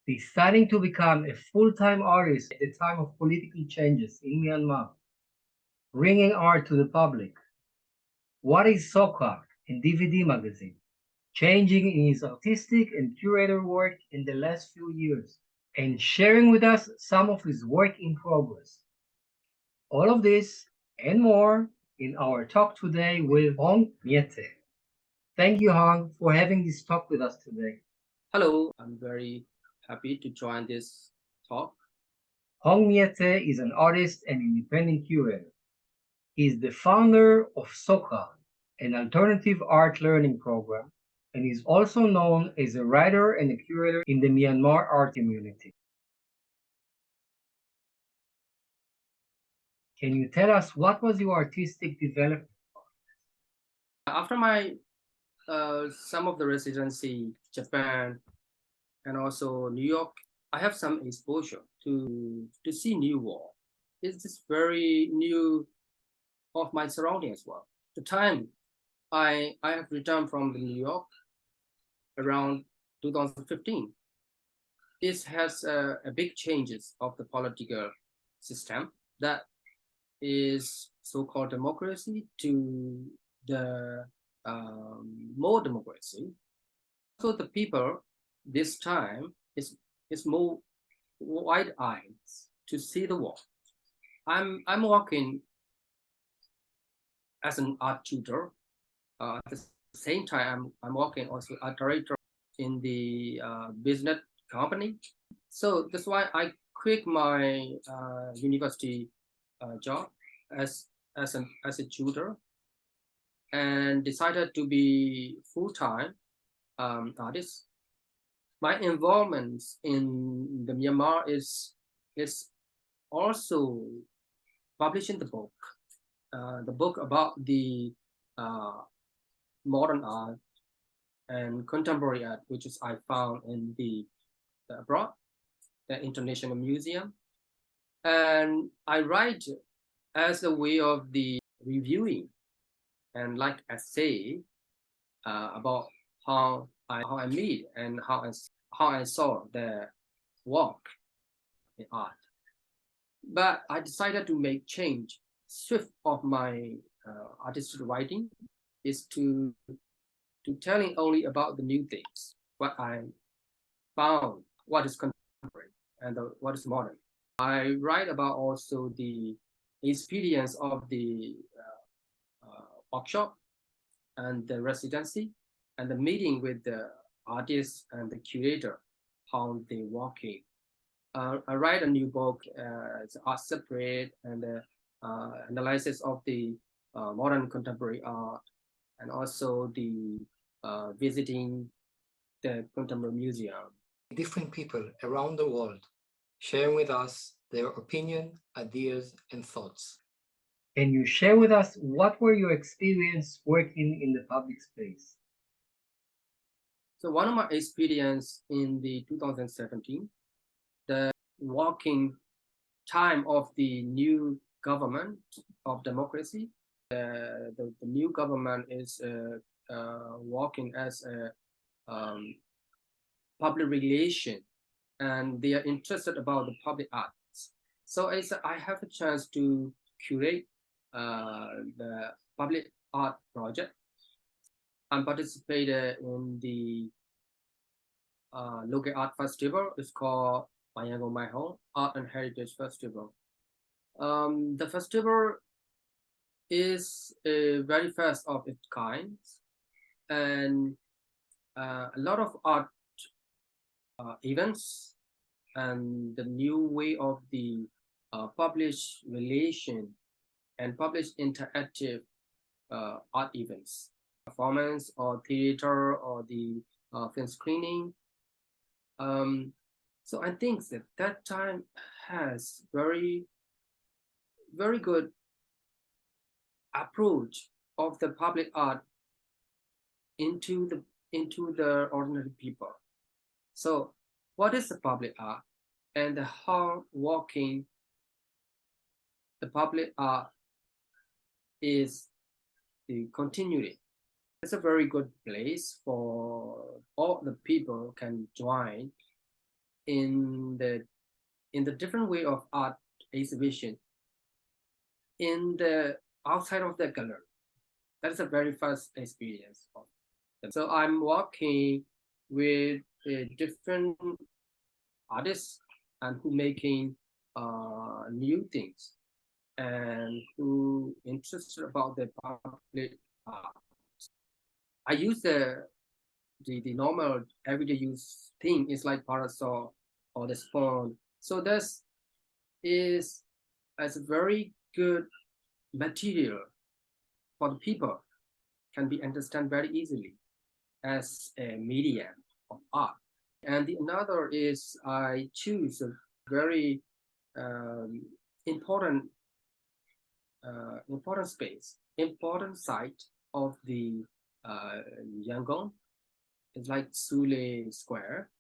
deciding to become a full-time artist at the time of political changes in Myanmar, bringing art to the public. What is SOCA and DVD magazine? Changing in his artistic and curator work in the last few years, and sharing with us some of his work in progress. All of this and more in our talk today with Aung Myat Htay. Thank you, Hong, for having this talk with us today. Hello, I'm very happy to join this talk. Aung Myat Htay is an artist and independent curator. He is the founder of SOCA, an alternative art learning program, and is also known as a writer and a curator in the Myanmar art community. Can you tell us what was your artistic development? After my some of the residency, Japan and also New York, I have some exposure to see new world. It's just very new of my surrounding as well. The time I have returned from the New York around 2015. This has a big changes of the political system that is so-called democracy to the more democracy. So the people this time is more wide eyes to see the world. I'm working as an art tutor. At the same time, I'm working also as curator in the business company. So that's why I quit my university job as as a tutor and decided to be full-time artist. My involvement in the Myanmar is also publishing the book about the modern art and contemporary art, which is I found in the abroad, the International Museum, and I write as a way of the reviewing and like essay about how I meet and how I saw the work in art. But I decided to make change. Swift of my artistic writing is to telling only about the new things, what I found, what is contemporary and what is modern. I write about also the experience of the workshop and the residency and the meeting with the artist and the curator, how they working. I write a new book, it's art separate and analysis of the modern contemporary art and also the visiting the contemporary museum. Different people around the world sharing with us their opinion, ideas, and thoughts. Can you share with us what were your experience working in the public space? So one of my experience in the 2017, the working time of the new government of democracy. The new government is working as a public relation, and they are interested about the public arts. So I have a chance to curate the public art project. I participated in the local art festival. It's called My Home Art and Heritage Festival. The festival is a very first of its kind, and a lot of art events and the new way of the published relation and published interactive art events, performance or theater or the film screening. So I think that time has very good approach of the public art into the ordinary people. So what is the public art and how working the public art is the continuity. It's a very good place for all the people can join in the different way of art exhibition in the outside of the gallery. That's the very first experience of them. So I'm working with different artists and who making new things and who interested about the public art. I use the normal everyday use thing is like parasol or the spawn. So this is as a very good material for the people, can be understood very easily as a medium of art. And the another is I choose a very um, important important space, important site of the Yangon. It's like Sule Square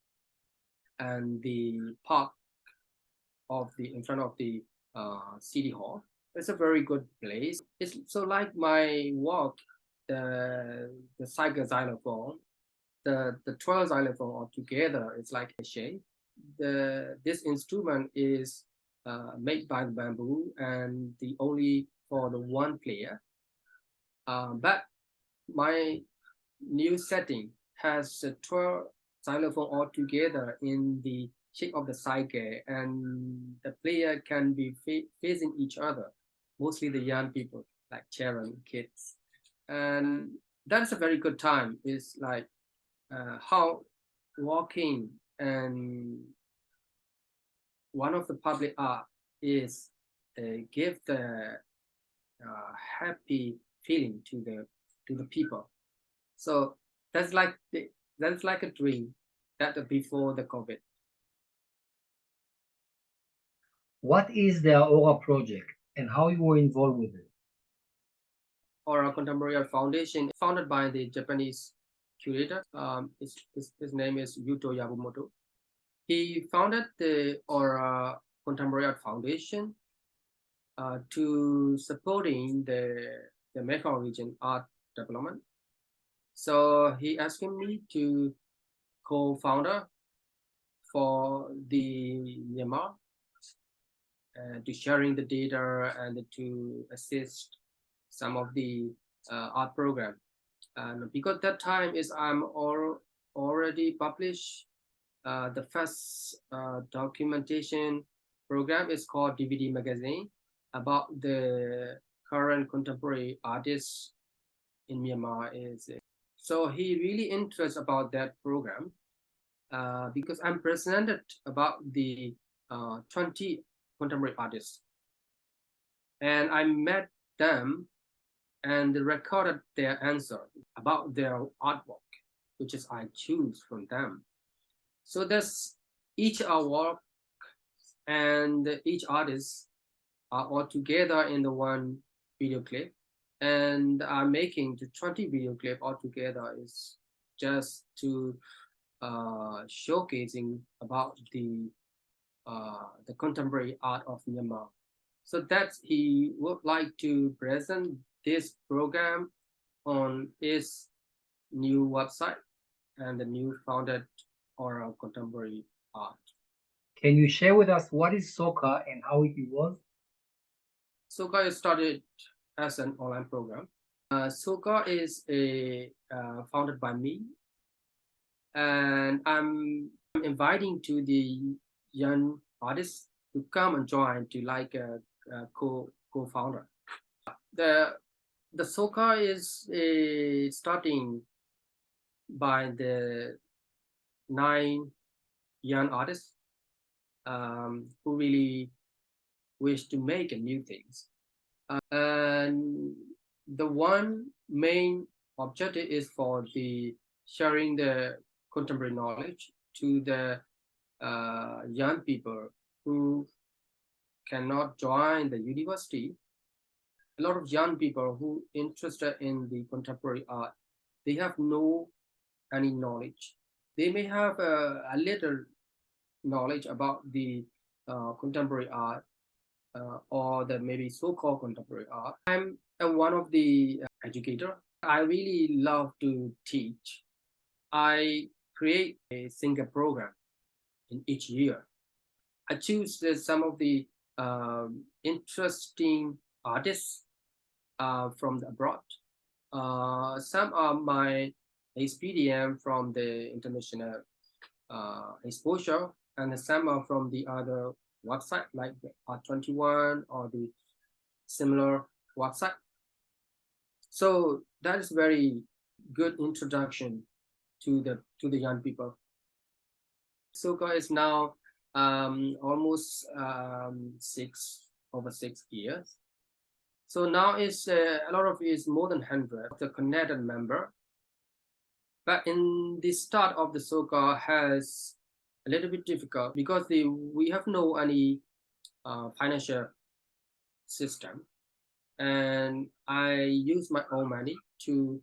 and the park of the in front of the city hall. It's a very good place. It's so like my work, the Saiga xylophone, the 12 xylophone altogether is like a shape. This instrument is made by the bamboo and the only for the one player. But my new setting has 12 xylophone all together in the shape of the saike, and the player can be facing each other, mostly the young people, like children, kids. And that's a very good time. It's like how walking and one of the public art is give the happy feeling to the people. So that's like that's like a dream that before the COVID. What is the Aura project and how you were involved with it? Or Contemporary Art Foundation, founded by the Japanese curator. His name is Yuto Yabumoto. He founded the Aura Contemporary Art Foundation to supporting the Mekong region art development. So he asked me to co-founder for the Myanmar to sharing the data and to assist some of the art program. And because that time is I'm already published the first documentation program is called DVD magazine about the current contemporary artists in Myanmar is. So he really interested about that program because I'm presented about the 20 contemporary artists, and I met them and recorded their answer about their artwork, which is I choose from them. So that's each artwork and each artist are all together in the one video clip, and I'm making the 20 video clip all together is just to showcasing about the contemporary art of Myanmar. So that he would like to present this program on his new website and the new founded Aura Contemporary Art. Can you share with us what is SOCA and how it evolved? SOCA started as an online program. SOCA is founded by me, and I'm inviting to the young artists to come and join to like a co-founder. The SOCA is starting by the 9 young artists who really wish to make new things. And the one main objective is for the sharing the contemporary knowledge to the young people who cannot join the university. A lot of young people who interested in the contemporary art, they have no any knowledge. They may have a little knowledge about the contemporary art or the maybe so-called contemporary art. I'm one of the educator. I really love to teach. I create a single program in each year. I choose some of the interesting artists from abroad. Some are my experience from the international exposure, and some are from the other website like the Art21 or the similar website. So that is very good introduction to the young people. SOCA is now almost over 6 years. So now it's a lot of it is more than 100 the connected member. But in the start of the SOCA has a little bit difficult because we have no any financial system, and I use my own money to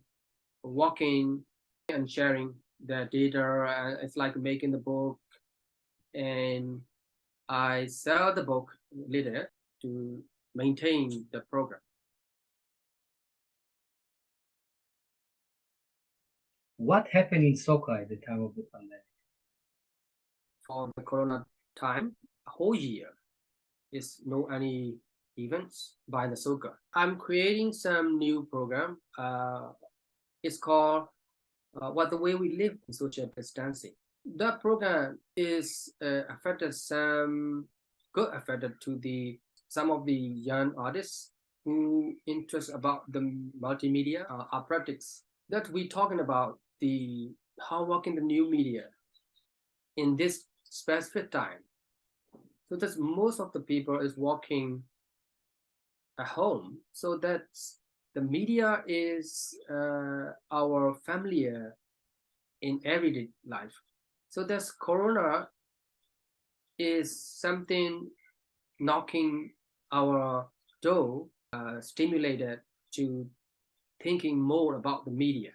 working and sharing the data. It's like making the book, and I sell the book later to maintain the program. What happened in SOCA at the time of the pandemic? For the Corona time, a whole year is no any events by the SOCA. I'm creating some new program. It's called What the Way We Live in Social Distancing. That program is affected to some of the young artists who interest about the multimedia art practice. That we talking about the how working the new media in this specific time. So that's most of the people is working at home. So that's the media is our familiar in everyday life. So that's Corona is something knocking our door, stimulated to thinking more about the media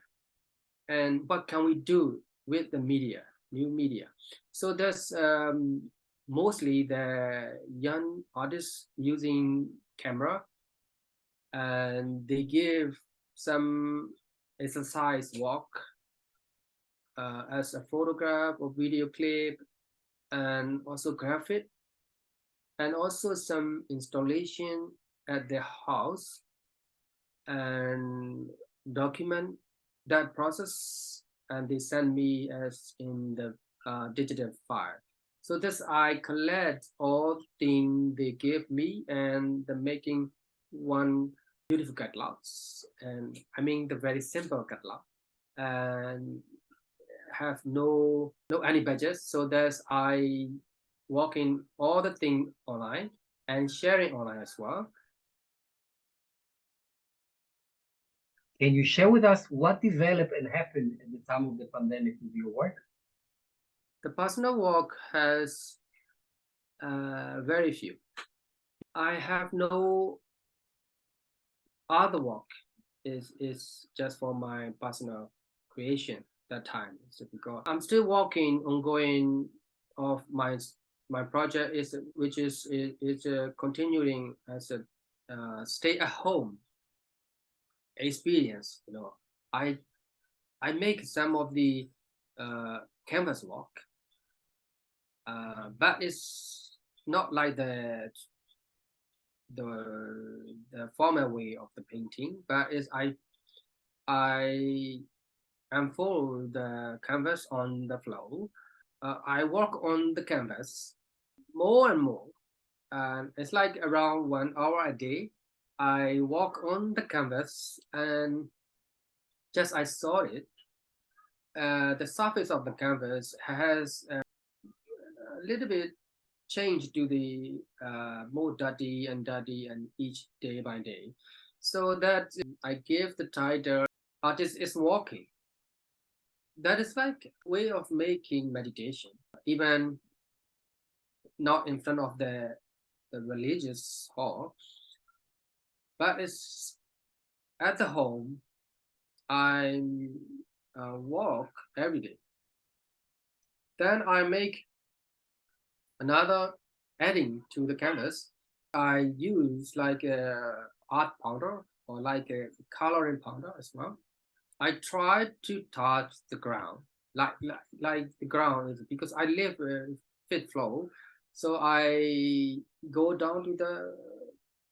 and what can we do with the media, new media. So that's mostly the young artists using camera, and they give some exercise walk as a photograph or video clip, and also graphic, and also some installation at their house, and document that process, and they send me as in the digital file. So this I collect all things they give me, and the making one beautiful catalogs, and I mean the very simple catalog, and have no any budget. So that's I working all the thing online and sharing online as well. Can you share with us what developed and happened at the time of the pandemic with your work? The personal work has very few. I have no other work. Is just for my personal creation that time. So because I'm still working ongoing of my project is which is continuing as a stay at home experience. I make some of the canvas work, but it's not like the formal way of the painting, but is I unfold the canvas on the floor. I work on the canvas more and more, and it's like around 1 hour a day. I walk on the canvas, and just I saw it. The surface of the canvas has a little bit changed to the more dirty and each day by day. So that I give the title "Artist is Walking." That is like a way of making meditation, even not in front of the religious hall, but it's at the home. I walk every day. Then I make another adding to the canvas. I use like a art powder or like a coloring powder as well. I try to touch the ground, like the ground is because I live fifth floor. So I go down to the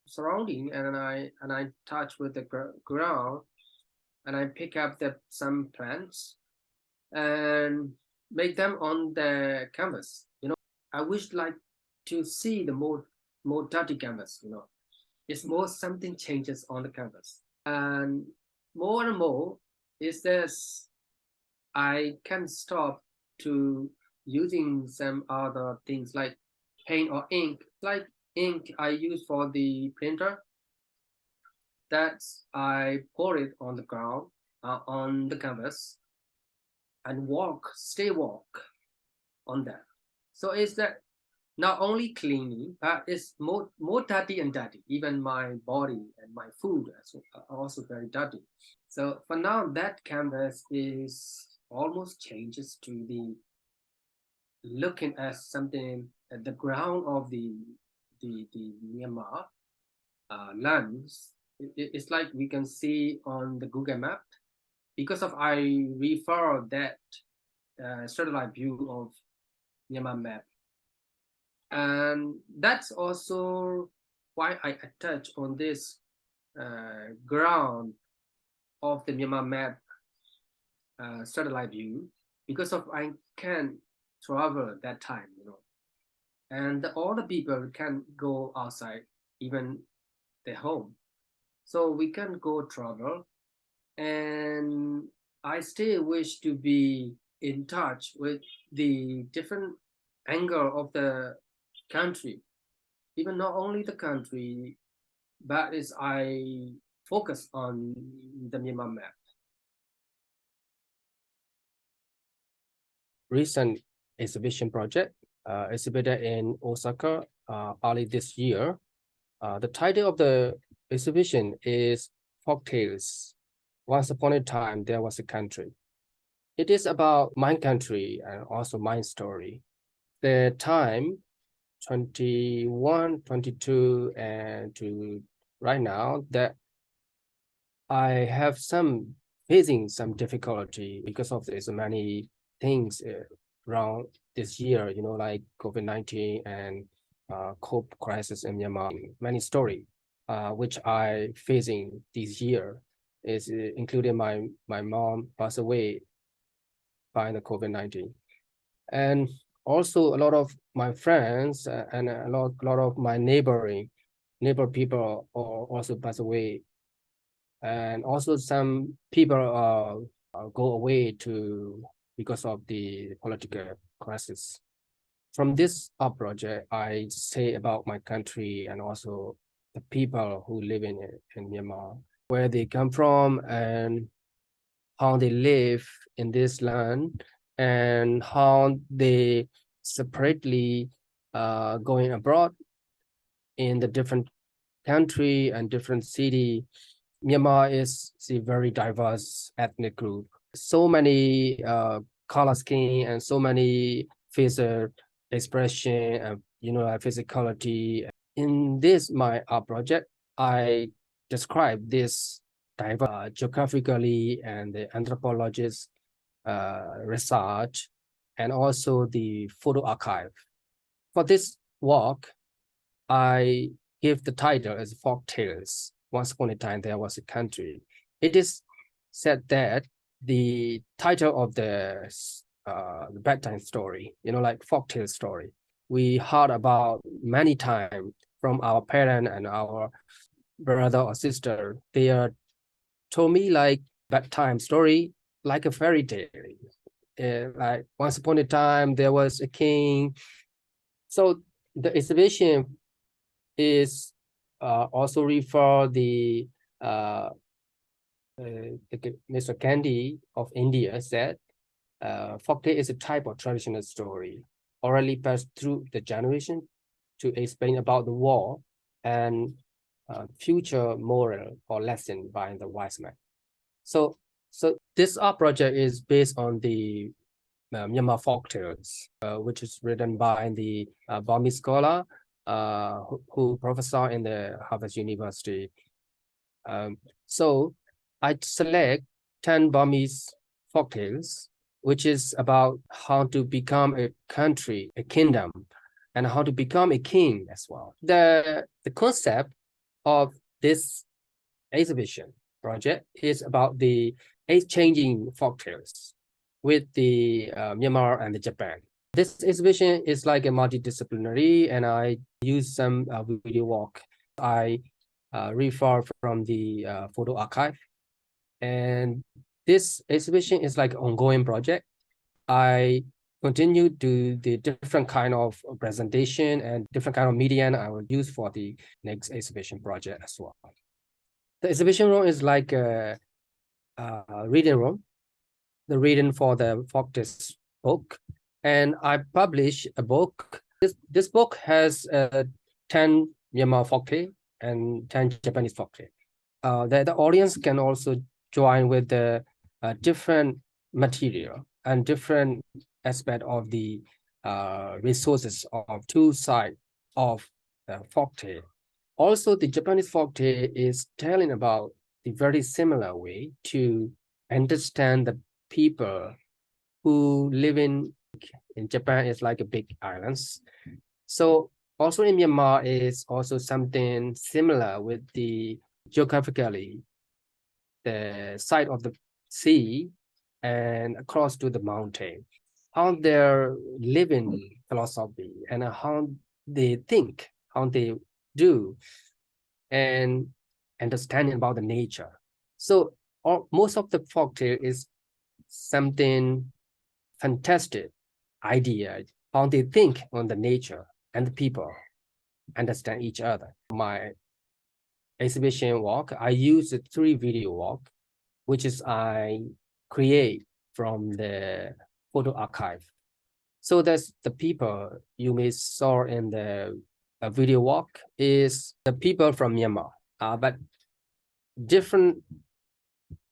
surrounding and I touch with the ground and I pick up some plants and make them on the canvas. I wish like to see the more dirty canvas. It's more something changes on the canvas, and more is this. I can stop to using some other things like paint or ink. Like ink I use for the printer, that I pour it on the ground, on the canvas, and stay walk on that. So it's that not only cleaning, but it's more dirty and dirty. Even my body and my food are also very dirty. So for now, that canvas is almost changes to the looking at something at the ground of the Myanmar lands. It's like we can see on the Google map because of I refer that satellite view of Myanmar map, and that's also why I attach on this ground of the Myanmar map satellite view, because of I can travel that time, and all the people can go outside, even their home, so we can go travel, and I still wish to be in touch with the different angle of the country, even not only the country, but is I focus on the Myanmar map. Recent exhibition project exhibited in Osaka early this year. The title of the exhibition is Folktales. Once upon a time, there was a country. It is about my country and also my story. The time 21, 22, and to right now that I have facing some difficulty because of there's many things around this year, like COVID-19 and COP crisis in Myanmar. Many story which I facing this year is including my mom passed away by the COVID-19, and also a lot of my friends and a lot of my neighbor people also passed away, and also some people go away because of the political crisis. From this art project, I say about my country and also the people who live in Myanmar, where they come from and how they live in this land, and how they separately going abroad in the different country and different city. Myanmar is a very diverse ethnic group. So many color skin and so many facial expression and physicality. In this my art project, I describe this diverse geographically and the anthropologist research and also the photo archive. For this work, I give the title as Folk Tales. Once upon a time, there was a country. It is said that the title of the bedtime story, like folktale story, we heard about many times from our parent and our brother or sister. They told me like bedtime story, like a fairy tale. Like once upon a time, there was a king. So the exhibition is also refer Mr. Gandhi of India said, folktale is a type of traditional story orally passed through the generation to explain about the war and future moral or lesson by the wise man. So this art project is based on the Myanmar folktales, which is written by the Burmese scholar who professor in the Harvard University. So I select 10 Burmese folktales which is about how to become a country, a kingdom, and how to become a king as well. The concept of this exhibition project is about the exchanging folktales with the Myanmar and the Japan. This exhibition is like a multidisciplinary, and I use some video walk. I refer from the photo archive, and this exhibition is like an ongoing project. I continue to the different kind of presentation and different kind of media I will use for the next exhibition project as well. The exhibition room is like a reading room, the reading for the folktales book, and I publish a book. This book has 10 Myanmar folktale and 10 Japanese folktale. The audience can also join with the different material and different aspect of the resources of two sides of folktale. Also, the Japanese folktale is telling about the very similar way to understand the people who live in Japan is like a big islands. So also in Myanmar is also something similar with the geographically the side of the sea and across to the mountain, how their living philosophy and how they think, how they do, and understanding about the nature. So most of the folktale is something fantastic idea, how they think on the nature and the people understand each other. My exhibition walk, I use a 3 video walk, which is I create from the photo archive. So that's the people you may saw in the video walk is the people from Myanmar, but different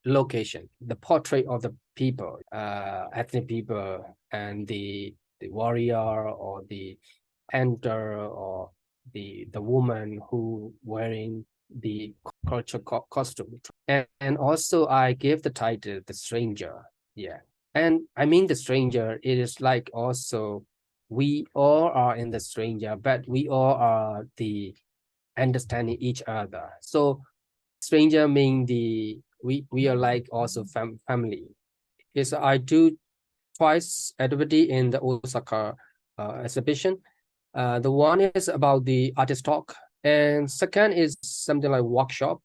location, the portrait of the people, ethnic people, and the warrior or the hunter or the woman who wearing the cultural costume. And also I gave the title The Stranger. Yeah. And I mean the stranger, it is like also we all are in the stranger, but we all are the understanding each other. So stranger mean the we are like also family. Yes, I do twice activity in the Osaka exhibition. The one is about the artist talk, and second is something like workshop.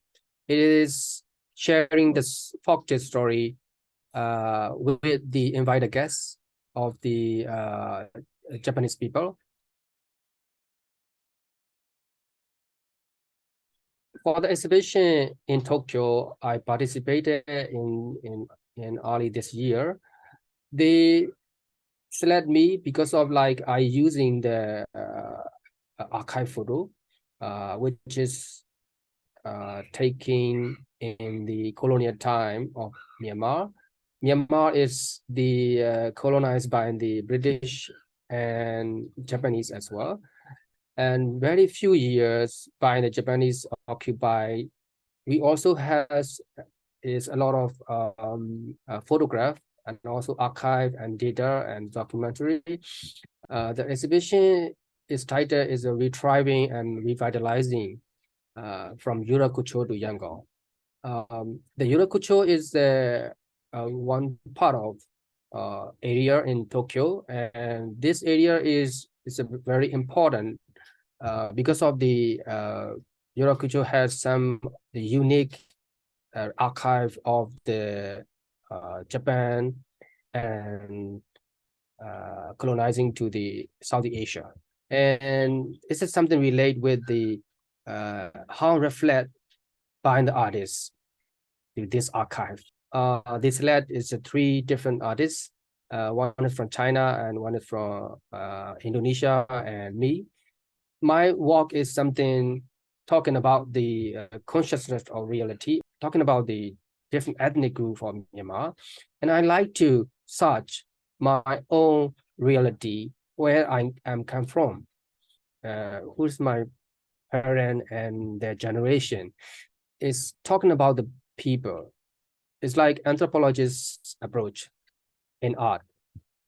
It is sharing this folktale story with the invited guests of the Japanese people. For the exhibition in Tokyo, I participated in early this year. They select me because of like I using the archive photo, which is taken in the colonial time of Myanmar. Myanmar is the colonized by the British and Japanese as well. And very few years by the Japanese occupy, we also has is a lot of photograph and also archive and data and documentary. The exhibition is titled is a retrieving and revitalizing from Yurakucho to Yangon. The Yurakucho is the one part of area in Tokyo, and this area is a very important because of the Yurakucho has some the unique archive of the Japan and colonizing to the South Asia, and this is something relate with the how reflect by the artists to this archive. This led is 3 different artists. One is from China and one is from Indonesia and me. My work is something talking about the consciousness of reality, talking about the different ethnic group from Myanmar. And I like to search my own reality, where I am come from, who's my parent and their generation. Is talking about the people. It's like anthropologist's approach. in art.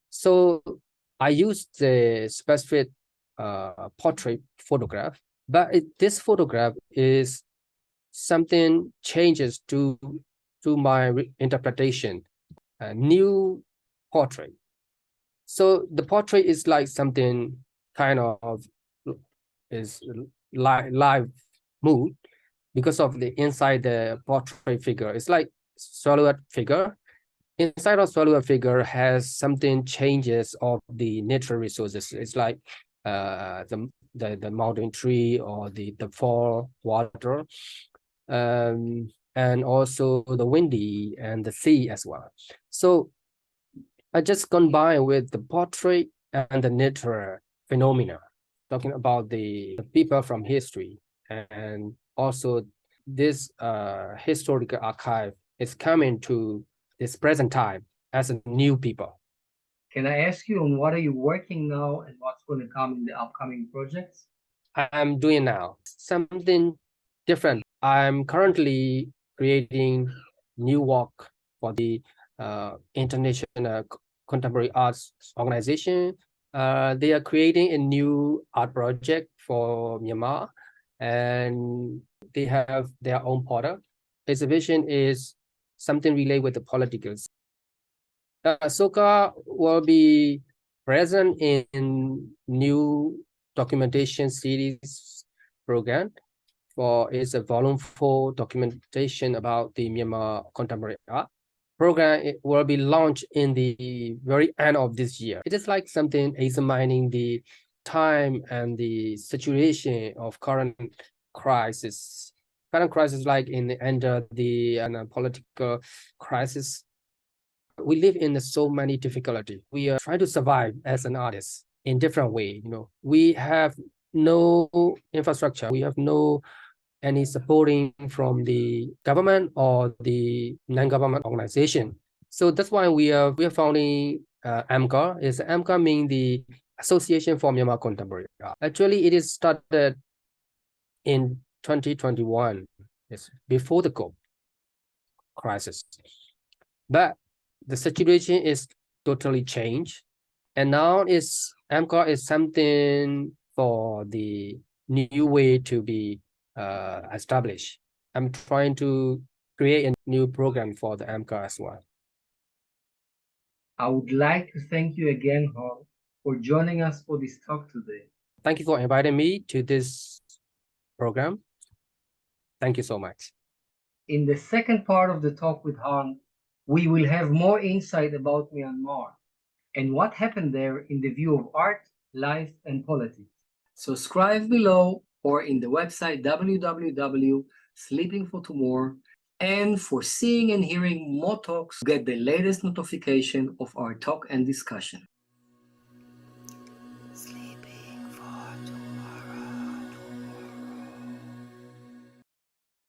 So I used the specific portrait photograph, but this photograph is something changes to my interpretation, a new portrait. So the portrait is like something kind of is live mood because of the inside the portrait figure. It's like silhouette figure. Inside of silhouette figure has something changes of the natural resources. It's like the mountain tree or the fall water, and also the windy and the sea as well. So I just combine with the portrait and the nature phenomena, talking about the people from history, and also this historical archive is coming to this present time as a new people. Can I ask you on what are you working now and what's going to come in the upcoming projects? I'm doing now something different. I'm currently creating new work for the International Contemporary Arts Organization. They are creating a new art project for Myanmar, and they have their own product. Exhibition is something related with the political. SOCA will be present in new documentation series program for is a volume 4 documentation about the Myanmar contemporary art program. It will be launched in the very end of this year. It is like something examining the time and the situation of current crisis. Current crisis like in the end of the political crisis. We live in so many difficulties. We are trying to survive as an artist in different way. We have no infrastructure. We have no any supporting from the government or the non-government organization. So that's why we are founding AMCA. AMCA means the Association for Myanmar Contemporary Art. Actually, it is started in 2021. It's before the COVID crisis, but the situation is totally changed, and now AMCA is something for the new way to be established. I'm trying to create a new program for the AMCA as well. I would like to thank you again, Hong, for joining us for this talk today. Thank you for inviting me to this program. Thank you so much. In the second part of the talk with Han, we will have more insight about Myanmar and what happened there in the view of art, life, and politics. Subscribe below or in the website www.sleepingfortomorrow, and for seeing and hearing more talks, get the latest notification of our talk and discussion.